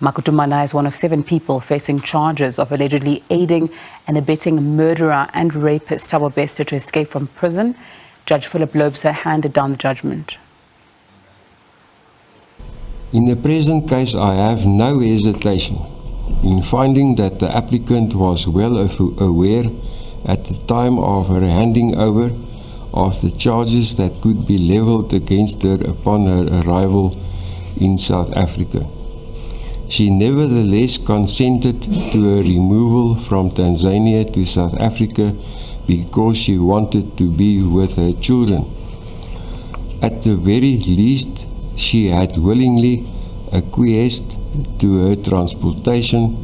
Magudumana is one of 7 people facing charges of allegedly aiding and abetting murderer and rapist Thabo Bester to escape from prison. Judge Philip Lobser handed down the judgment. In the present case, I have no hesitation in finding that the applicant was well aware at the time of her handing over of the charges that could be levelled against her upon her arrival in South Africa. She nevertheless consented to her removal from Tanzania to South Africa because she wanted to be with her children. At the very least, she had willingly acquiesced to her transportation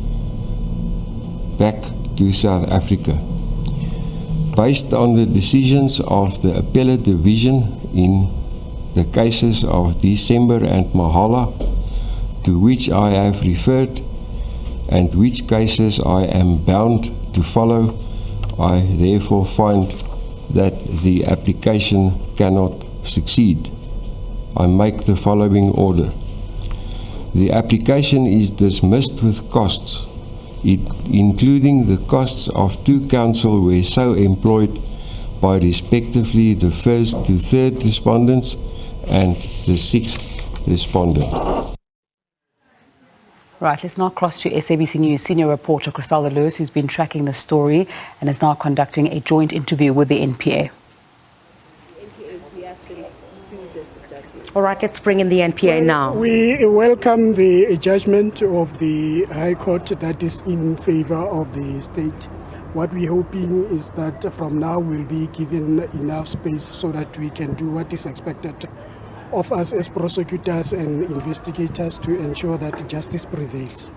back to South Africa. Based on the decisions of the Appellate Division in the cases of December and Mahala, to which I have referred, and which cases I am bound to follow, I therefore find that the application cannot succeed. I make the following order. The application is dismissed with costs, including the costs of 2 counsel where so employed by respectively the 1st to 3rd respondents and the 6th respondent. Right, let's now cross to SABC News senior reporter Griselda Lewis, who's been tracking the story and is now conducting a joint interview with the NPA. All right, let's bring in the NPA now. We welcome the judgment of the High Court that is in favor of the state. What we're hoping is that from now we'll be given enough space so that we can do what is expected of us as prosecutors and investigators to ensure that justice prevails.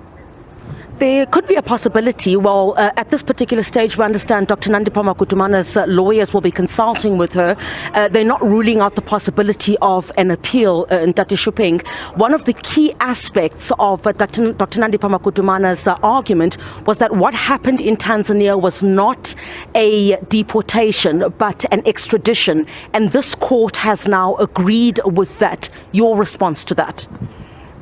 There could be a possibility, at this particular stage, we understand Dr. Nandipha Magudumana's lawyers will be consulting with her. They're not ruling out the possibility of an appeal in Tati Shuping. One of the key aspects of Dr. Nandipha Magudumana's argument was that what happened in Tanzania was not a deportation, but an extradition. And this court has now agreed with that. Your response to that?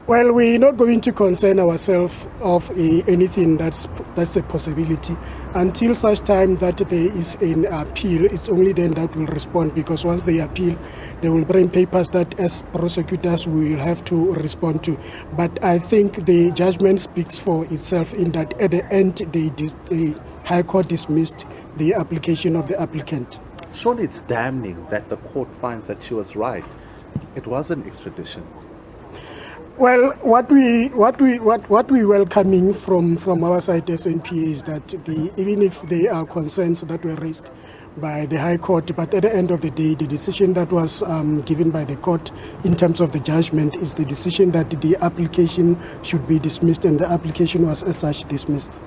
Well, we're not going to concern ourselves of anything that's a possibility. Until such time that there is an appeal, it's only then that we'll respond, because once they appeal, they will bring papers that as prosecutors we will have to respond to. But I think the judgment speaks for itself in that at the end the High Court dismissed the application of the applicant. Surely it's damning that the court finds that she was right. It was an extradition. Well, what we welcoming from our side as NPA is that even if there are concerns that were raised by the High Court, but at the end of the day, the decision that was given by the court in terms of the judgment is the decision that the application should be dismissed, and the application was as such dismissed.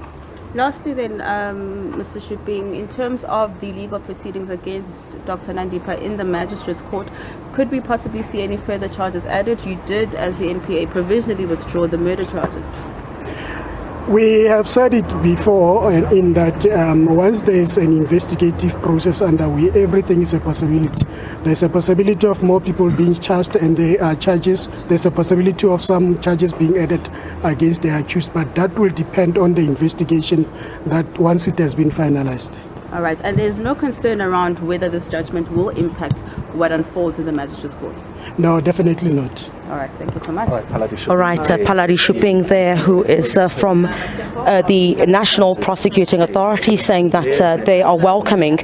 Lastly then, Mr. Shuping, in terms of the legal proceedings against Dr. Nandipha in the Magistrates Court, could we possibly see any further charges added? You did, as the NPA, provisionally withdraw the murder charges. We have said it before in that once there is an investigative process underway, everything is a possibility. There's a possibility of more people being charged, and there are charges. There's a possibility of some charges being added against the accused, but that will depend on the investigation that once it has been finalized. All right, and there's no concern around whether this judgment will impact what unfolds in the Magistrates Court? No, definitely not. All right, thank you so much. All right, Paladi Shuping there, who is from the National Prosecuting Authority, saying that they are welcoming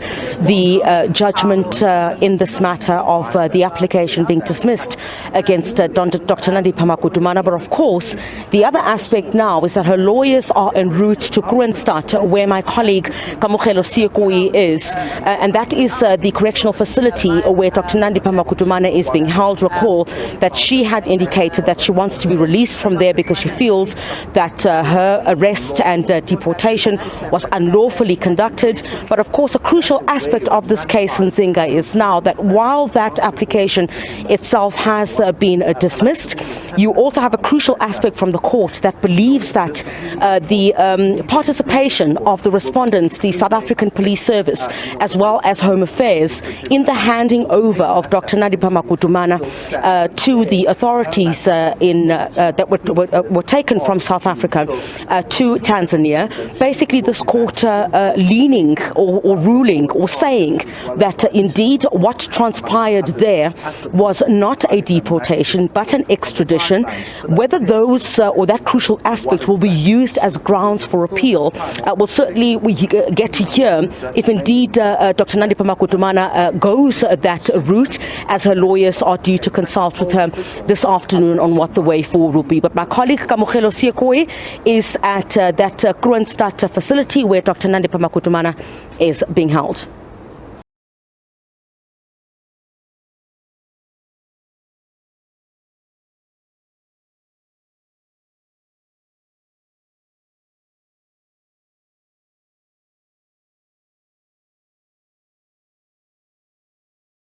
the judgment in this matter of the application being dismissed against Dr. Nandipha Magudumana. But of course, the other aspect now is that her lawyers are en route to Kroonstad, where my colleague Kamogelo Siekoi is, and that is the correctional facility where Dr. Nandipha Magudumana is being held. Recall that she had indicated that she wants to be released from there because she feels that her arrest and deportation was unlawfully conducted. But of course, a crucial aspect of this case in Nzinga is now that while that application itself has been dismissed, you also have a crucial aspect from the court that believes that the participation of the respondents, the South African Police Service, as well as Home Affairs, in the handing over of Dr. Nandipha Magudumana to the authorities that were taken from South Africa to Tanzania. Basically, this court leaning or ruling or saying that indeed what transpired there was not a deportation but an extradition. Whether those or that crucial aspect will be used as grounds for appeal will certainly we get to hear if indeed Dr. Nandipha Magudumana goes that route, as her lawyers are due to consult with her this afternoon on what the way forward will be. But my colleague Kamogelo Siekoi is at that Kroonstad facility where Dr. Nandipha Magudumana is being held.